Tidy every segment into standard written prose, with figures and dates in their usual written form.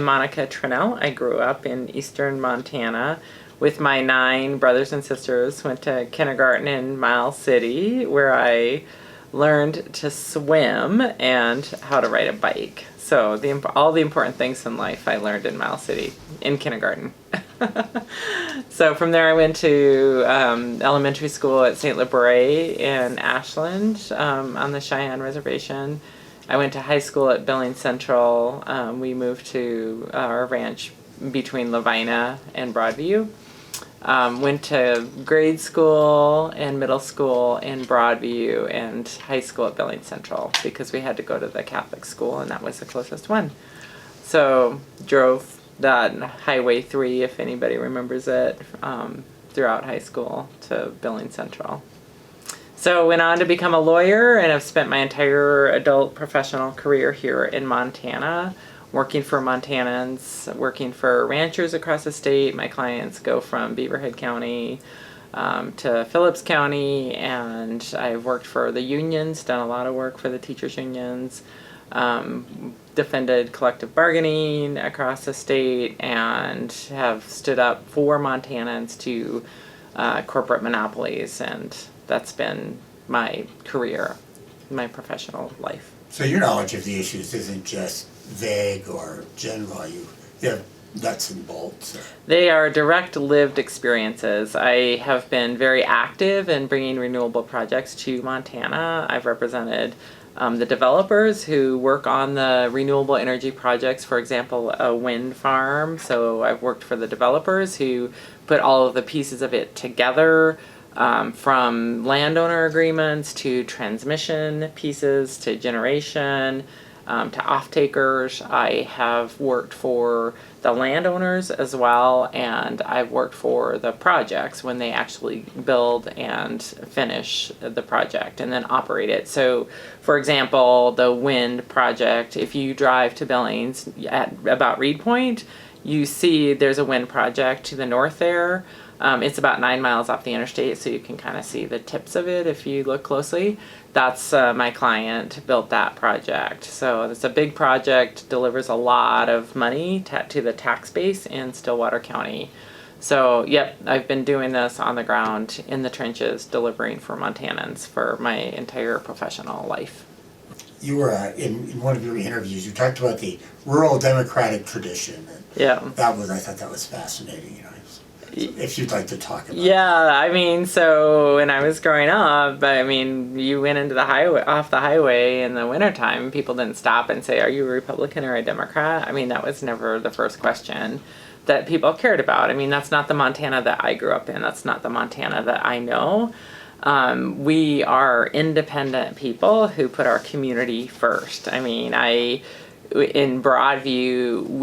I'm Monica Tranel. I grew up in eastern Montana with my 9 brothers and sisters. Went to kindergarten in Miles City, where I learned to swim and how to ride a bike. So all the important things in life I learned in Miles City in kindergarten. So from there I went to elementary school at St. Labore in Ashland on the Cheyenne Reservation. I went to high school at Billings Central. We moved to our ranch between Lavina and Broadview. Went to grade school and middle school in Broadview and high school at Billings Central because we had to go to the Catholic school and that was the closest one. So drove that Highway 3, if anybody remembers it, throughout high school to Billings Central. So went on to become a lawyer and have spent my entire adult professional career here in Montana, working for Montanans, working for ranchers across the state. My clients go from Beaverhead County to Phillips County, and I've worked for the unions, done a lot of work for the teachers unions, defended collective bargaining across the state, and have stood up for Montanans to corporate monopolies, and that's been my career, my professional life. So your knowledge of the issues isn't just vague or general, you have nuts and bolts. They are direct lived experiences. I have been very active in bringing renewable projects to Montana. I've represented the developers who work on the renewable energy projects, for example, a wind farm. So I've worked for the developers who put all of the pieces of it together, from landowner agreements to transmission pieces to generation, to off-takers. I have worked for the landowners as well, and I've worked for the projects when they actually build and finish the project and then operate it. So, for example, the wind project, if you drive to Billings at about Reed Point, you see there's a wind project to the north there. It's about 9 miles off the interstate, so you can kind of see the tips of it if you look closely. That's my client built that project. So it's a big project, delivers a lot of money to the tax base in Stillwater County. So, yep, I've been doing this on the ground in the trenches, delivering for Montanans for my entire professional life. You were, in one of your interviews, you talked about the rural democratic tradition. Yeah. I thought that was fascinating, you know. If you'd like to talk about Yeah, I mean, so when I was growing up, I mean, you went into the highway, off the highway in the wintertime, people didn't stop and say, are you a Republican or a Democrat? I mean, that was never the first question that people cared about. I mean, that's not the Montana that I grew up in. That's not the Montana that I know. We are independent people who put our community first. I mean, in Broadview,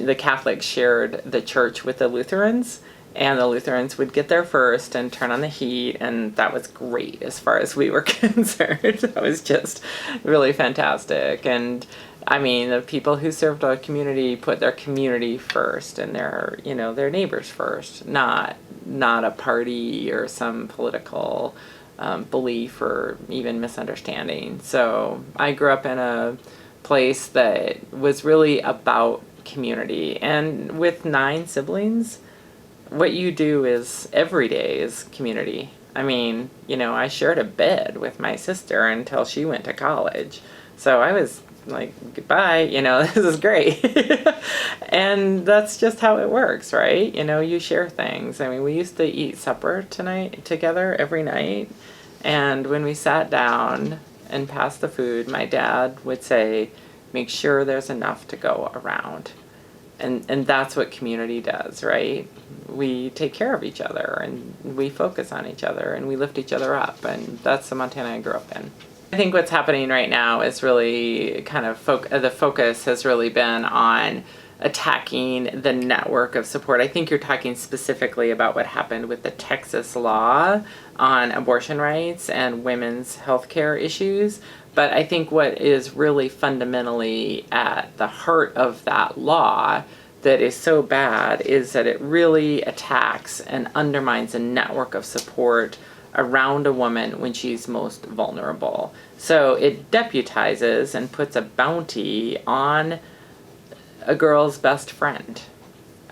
the Catholics shared the church with the Lutherans, and the Lutherans would get there first and turn on the heat, and that was great as far as we were concerned. That was just really fantastic. And I mean, the people who served our community put their community first and their neighbors first, not a party or some political belief or even misunderstanding. So I grew up in a place that was really about community, and with 9 siblings, what you do is every day is community. I mean, I shared a bed with my sister until she went to college, so I was like, goodbye, this is great. And that's just how it works, right? You share things. I mean, we used to eat supper together every night, and when we sat down and pass the food, my dad would say, make sure there's enough to go around. And that's what community does, right? We take care of each other, and we focus on each other, and we lift each other up, and that's the Montana I grew up in. I think what's happening right now is really kind of the focus has really been on attacking the network of support. I think you're talking specifically about what happened with the Texas law on abortion rights and women's health care issues. But I think what is really fundamentally at the heart of that law that is so bad is that it really attacks and undermines a network of support around a woman when she's most vulnerable. So it deputizes and puts a bounty on a girl's best friend,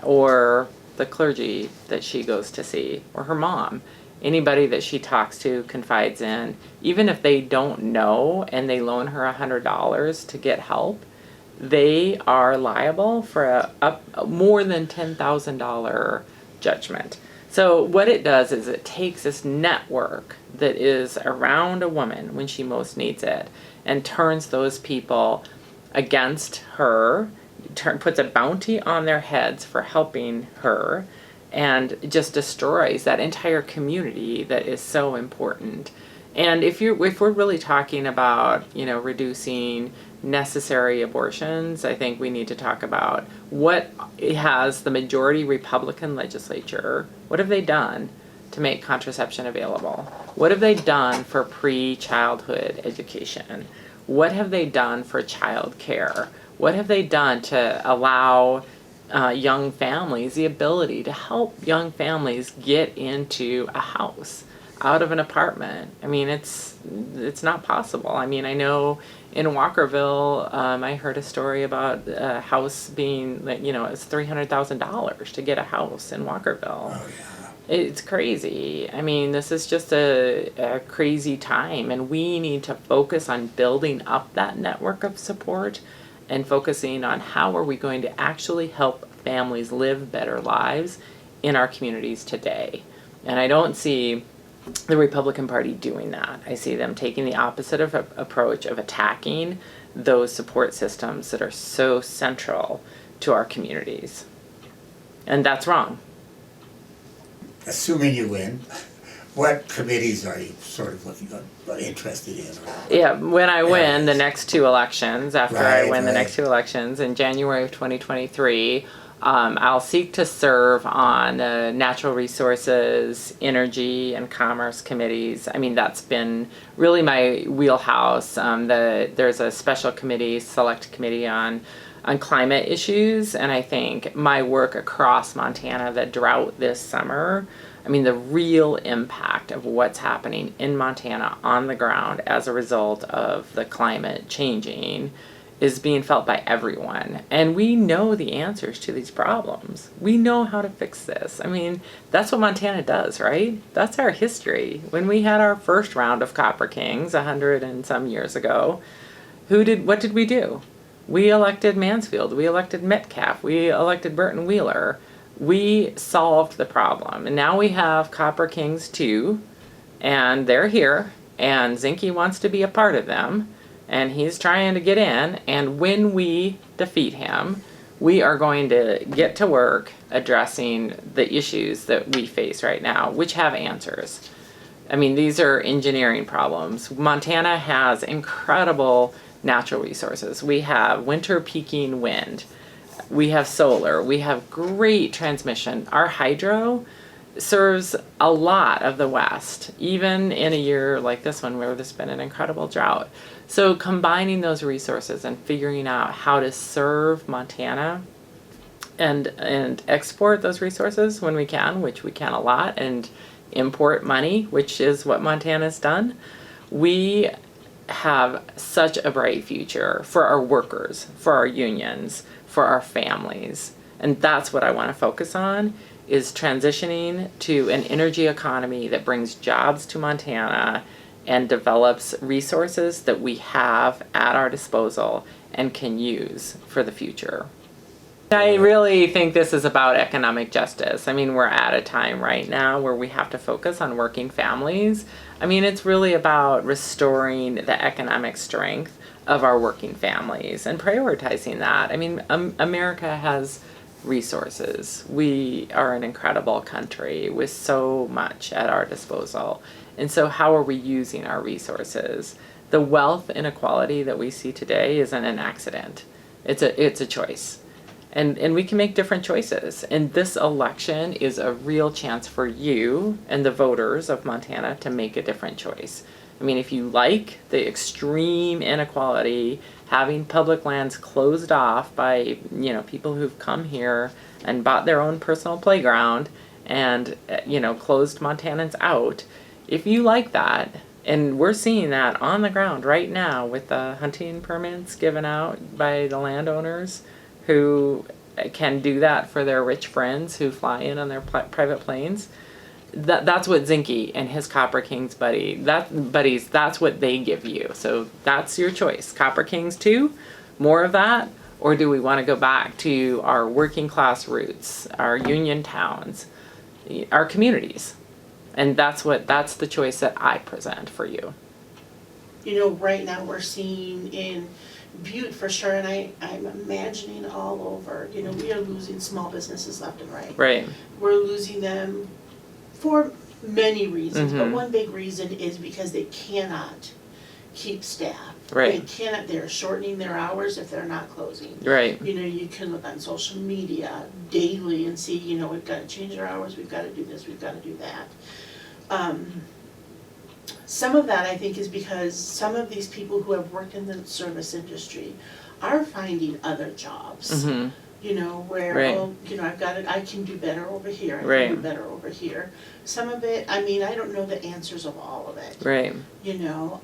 or the clergy that she goes to see, or her mom, anybody that she talks to, confides in, even if they don't know and they loan her $100 to get help, they are liable for a more than $10,000 judgment. So what it does is it takes this network that is around a woman when she most needs it and turns those people against her, puts a bounty on their heads for helping her, and just destroys that entire community that is so important. And if we're really talking about, reducing necessary abortions, I think we need to talk about what has the majority Republican legislature, what have they done to make contraception available? What have they done for pre-childhood education? What have they done for child care? What have they done to allow young families the ability to help young families get into a house, out of an apartment? I mean, it's not possible. I mean, I know in Walkerville, I heard a story about a house being, it's $300,000 to get a house in Walkerville. Oh, yeah. It's crazy. I mean, this is just a crazy time, and we need to focus on building up that network of support and focusing on how are we going to actually help families live better lives in our communities today. And I don't see the Republican Party doing that. I see them taking the opposite approach of attacking those support systems that are so central to our communities. And that's wrong. Assuming you win, what committees are you sort of interested in? Yeah, when I win the next two elections, after I win the next two elections in January of 2023, I'll seek to serve on the natural resources, energy, and commerce committees. I mean, that's been really my wheelhouse. There's a special committee, select committee on climate issues, and I think my work across Montana, the drought this summer, I mean, the real impact of what's happening in Montana on the ground as a result of the climate changing is being felt by everyone. And we know the answers to these problems. We know how to fix this. I mean, that's what Montana does, right? That's our history. When we had our first round of Copper Kings 100 and some years ago, what did we do? We elected Mansfield, we elected Metcalf, we elected Burton Wheeler. We solved the problem. And now we have Copper Kings 2, and they're here, and Zinke wants to be a part of them, and he's trying to get in, and when we defeat him, we are going to get to work addressing the issues that we face right now, which have answers. I mean, these are engineering problems. Montana has incredible natural resources. We have winter peaking wind. We have solar. We have great transmission. Our hydro serves a lot of the West, even in a year like this one where there's been an incredible drought. So combining those resources and figuring out how to serve Montana and export those resources when we can, which we can a lot, and import money, which is what Montana's done, we have such a bright future for our workers, for our unions, for our families. And that's what I want to focus on, is transitioning to an energy economy that brings jobs to Montana and develops resources that we have at our disposal and can use for the future. I really think this is about economic justice. I mean, we're at a time right now where we have to focus on working families. I mean, it's really about restoring the economic strength of our working families and prioritizing that. I mean, America has resources. We are an incredible country with so much at our disposal. And so how are we using our resources? The wealth inequality that we see today isn't an accident. It's a choice. And we can make different choices. And this election is a real chance for you and the voters of Montana to make a different choice. I mean, if you like the extreme inequality, having public lands closed off by, people who've come here and bought their own personal playground and, closed Montanans out, if you like that, and we're seeing that on the ground right now with the hunting permits given out by the landowners who can do that for their rich friends who fly in on their private planes. That's what Zinke and his Copper Kings buddies, that's what they give you. So that's your choice. Copper Kings 2, more of that, or do we want to go back to our working class roots, our union towns, our communities? And that's the choice that I present for you. You know, right now we're seeing in Butte for sure, and I'm imagining all over, you know, we are losing small businesses left and right. Right. We're losing them for many reasons, but Mhm. one big reason is because they cannot keep staff. Right. They cannot, they're shortening their hours if they're not closing. Right. You know, you can look on social media daily and see, you know, we've got to change our hours, we've got to do this, we've got to do that. Some of that I think is because some of these people who have worked in the service industry are finding other jobs. Mhm. You know, where, Right. oh, you know, I can do better over here, I can Right. do better over here. Some of it, I mean, I don't know the answers of all of it. Right. You know,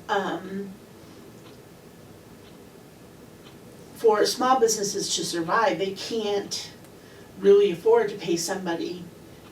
for small businesses to survive, they can't really afford to pay somebody,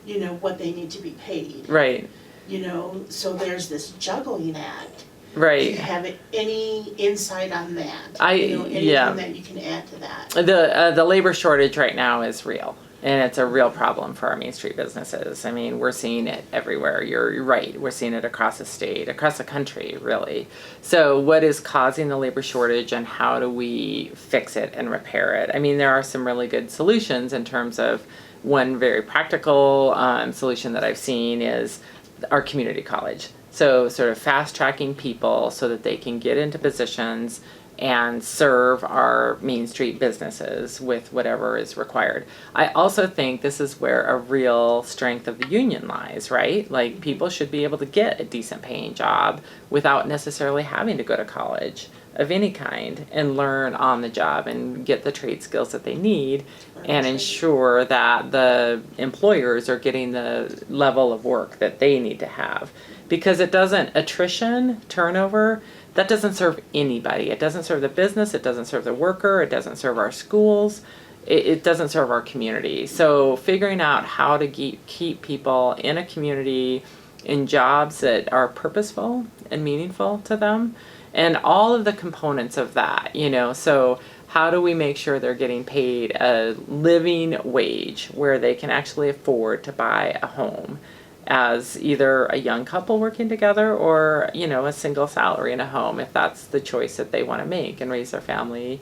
you know, what they need to be paid. Right. You know, so there's this juggling act. Do you Right. have any insight on that? I- You know, anything yeah. that you can add to that? The labor shortage right now is real, and it's a real problem for our Main Street businesses. I mean, we're seeing it everywhere. You're right. We're seeing it across the state, across the country, really. So what is causing the labor shortage, and how do we fix it and repair it? I mean, there are some really good solutions in terms of one very practical solution that I've seen is our community college. So sort of fast tracking people so that they can get into positions and serve our Main Street businesses with whatever is required. I also think this is where a real strength of the union lies, right? Like, people should be able to get a decent paying job without necessarily having to go to college of any kind and learn on the job and get the trade skills that they need and ensure that the employers are getting the level of work that they need to have. Because attrition, turnover, that doesn't serve anybody. It doesn't serve the business, it doesn't serve the worker, it doesn't serve our schools, it doesn't serve our community. So figuring out how to keep people in a community in jobs that are purposeful and meaningful to them, and all of the components of that, you know. So how do we make sure they're getting paid a living wage where they can actually afford to buy a home as either a young couple working together or, you know, a single salary in a home, if that's the choice that they want to make and raise their family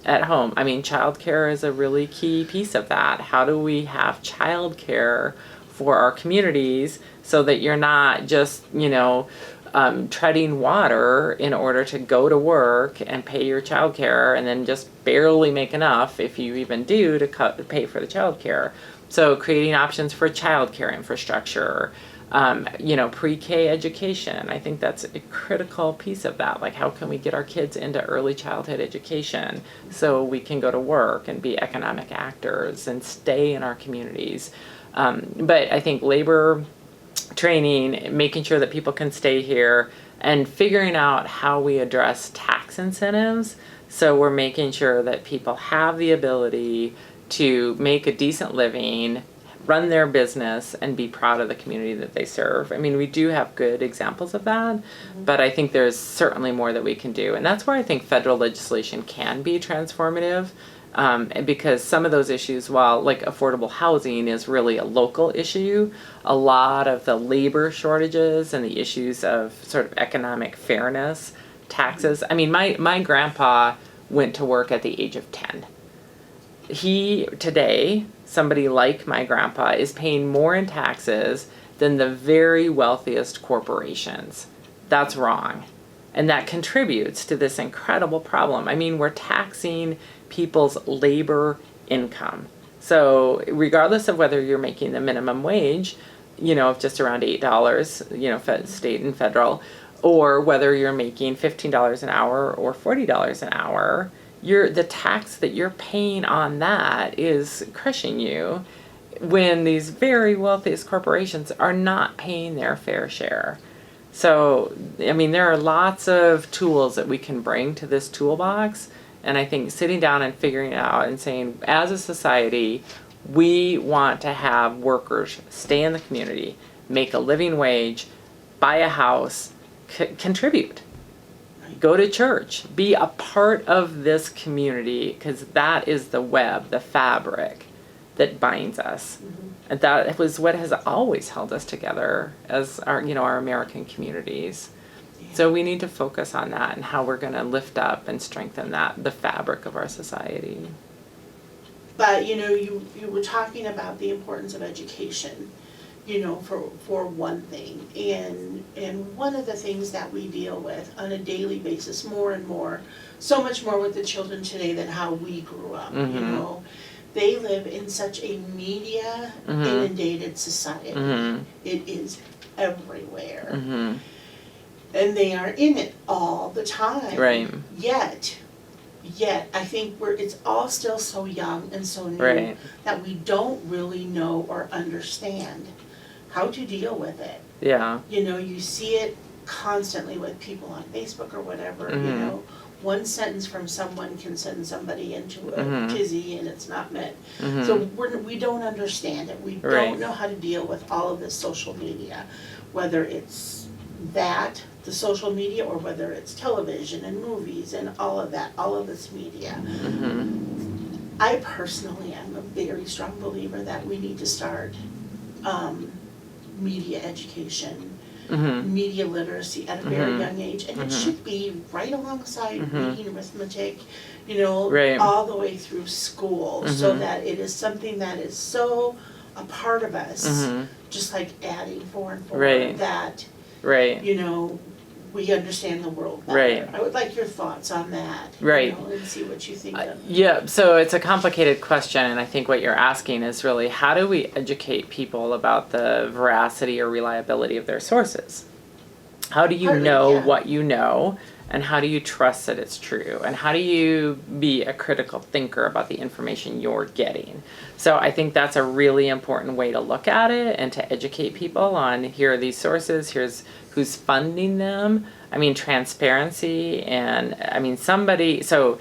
at home. I mean, childcare is a really key piece of that. How do we have childcare for our communities so that you're not just, you know, treading water in order to go to work and pay your childcare and then just barely make enough, if you even do, to pay for the childcare. So creating options for childcare infrastructure, you know, pre-K education. I think that's a critical piece of that. Like, how can we get our kids into early childhood education so we can go to work and be economic actors and stay in our communities? But I think labor training, making sure that people can stay here, and figuring out how we address tax incentives. So we're making sure that people have the ability to make a decent living, run their business, and be proud of the community that they serve. I mean, we do have good examples of that, but I think there's certainly more that we can do. And that's where I think federal legislation can be transformative. Because some of those issues, while like affordable housing is really a local issue, a lot of the labor shortages and the issues of sort of economic fairness, taxes. I mean, my grandpa went to work at the age of 10. Today, somebody like my grandpa is paying more in taxes than the very wealthiest corporations. That's wrong. And that contributes to this incredible problem. I mean, we're taxing people's labor income. So regardless of whether you're making the minimum wage, you know, of just around $8, you know, state and federal, or whether you're making $15 an hour or $40 an hour, the tax that you're paying on that is crushing you when these very wealthiest corporations are not paying their fair share. So, I mean, there are lots of tools that we can bring to this toolbox And I think sitting down and figuring it out and saying, as a society, we want to have workers stay in the community, make a living wage, buy a house, contribute, go to church, be a part of this community, because that is the web, the fabric that binds us. And that was what has always held us together as our American communities. So we need to focus on that and how we're going to lift up and strengthen the fabric of our society. But, you were talking about the importance of education, for one thing. And one of the things that we deal with on a daily basis more and more, so much more with the children today than how we grew up, They live in such a media inundated society. It is everywhere. And they are in it all the time. Right. Yet, I think it's all still so young and so new Right. that we don't really know or understand how to deal with it. Yeah. You see it constantly with people on Facebook or whatever, one sentence from someone can send somebody into a tizzy and it's not meant. So we don't understand it. We don't know how to deal with all of this social media, whether it's the social media, or whether it's television and movies and all of that, all of this media. I personally am a very strong believer that we need to start media education, media literacy at a very young age, and it should be right alongside reading, arithmetic, all the way through school, so that it is something that is so a part of us, just like adding 4 and 4, that we understand the world better. Right. I would like your thoughts on that. Right. And see what you think of. Yeah, so it's a complicated question, and I think what you're asking is really, how do we educate people about the veracity or reliability of their sources? How do you know what you know, and how do you trust that it's true? And how do you be a critical thinker about the information you're getting? So I think that's a really important way to look at it and to educate people on, here are these sources, here's who's funding them. I mean, transparency, and I mean, so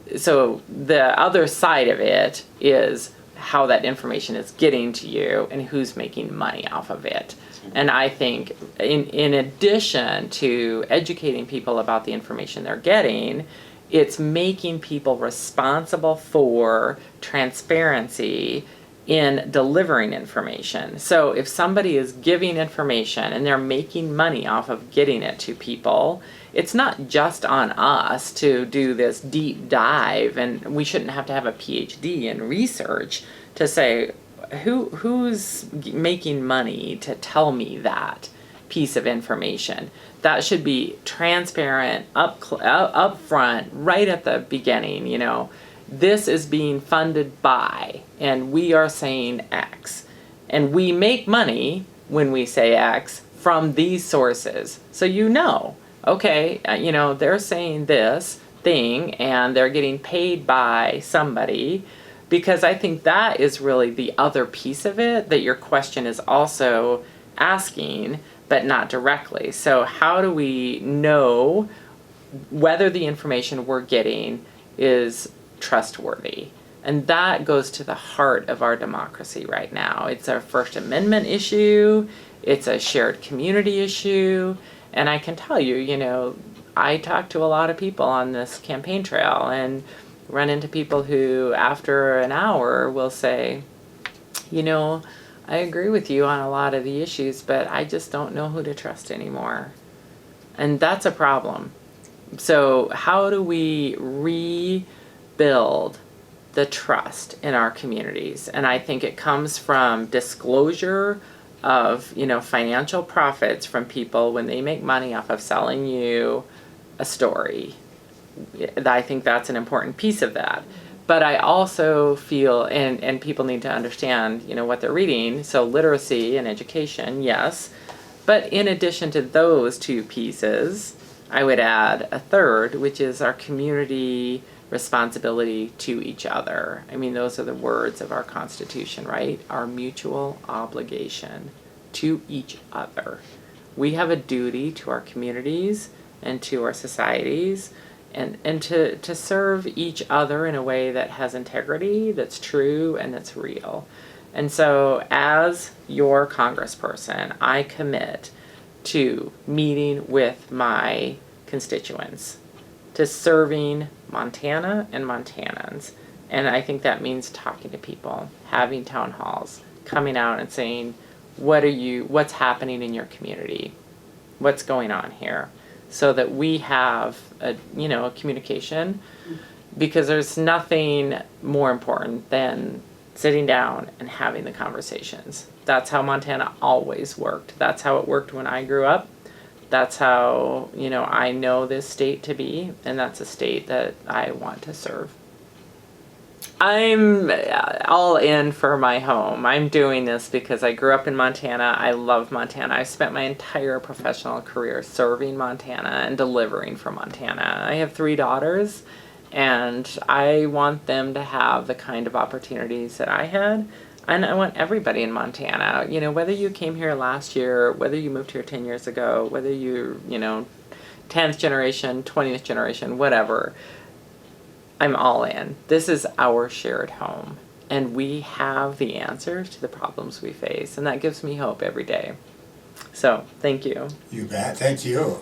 the other side of it is how that information is getting to you and who's making money off of it. And I think in addition to educating people about the information they're getting, it's making people responsible for transparency in delivering information. So if somebody is giving information and they're making money off of getting it to people, it's not just on us to do this deep dive, and we shouldn't have to have a PhD in research to say, who's making money to tell me that piece of information. That should be transparent, up front, right at the beginning. This is being funded by, and we are saying X, and we make money when we say X from these sources. So okay, they're saying this thing and they're getting paid by somebody. Because I think that is really the other piece of it that your question is also asking, but not directly. So how do we know whether the information we're getting is trustworthy? And that goes to the heart of our democracy right now. It's a First Amendment issue. It's a shared community issue. And I can tell you, I talk to a lot of people on this campaign trail and run into people who, after an hour, will say, I agree with you on a lot of the issues, but I just don't know who to trust anymore. And that's a problem. So how do we rebuild the trust in our communities? And I think it comes from disclosure of, financial profits from people when they make money off of selling you a story. I think that's an important piece of that. But I also feel, and people need to understand, what they're reading. So literacy and education, yes. But in addition to those two pieces, I would add a third, which is our community responsibility to each other. I mean, those are the words of our Constitution, right? Our mutual obligation to each other. We have a duty to our communities and to our societies and to serve each other in a way that has integrity, that's true, and that's real. And so as your congressperson, I commit to meeting with my constituents, to serving Montana and Montanans. And I think that means talking to people, having town halls, coming out and saying, what's happening in your community? What's going on here? So that we have a communication, because there's nothing more important than sitting down and having the conversations. That's how Montana always worked. That's how it worked when I grew up. That's how, I know this state to be, and that's a state that I want to serve. I'm all in for my home. I'm doing this because I grew up in Montana. I love Montana. I spent my entire professional career serving Montana and delivering for Montana. I have 3 daughters, and I want them to have the kind of opportunities that I had. And I want everybody in Montana, whether you came here last year, whether you moved here 10 years ago, whether you're, 10th generation, 20th generation, whatever, I'm all in. This is our shared home, and we have the answers to the problems we face, and that gives me hope every day. So, thank you. You bet. Thank you.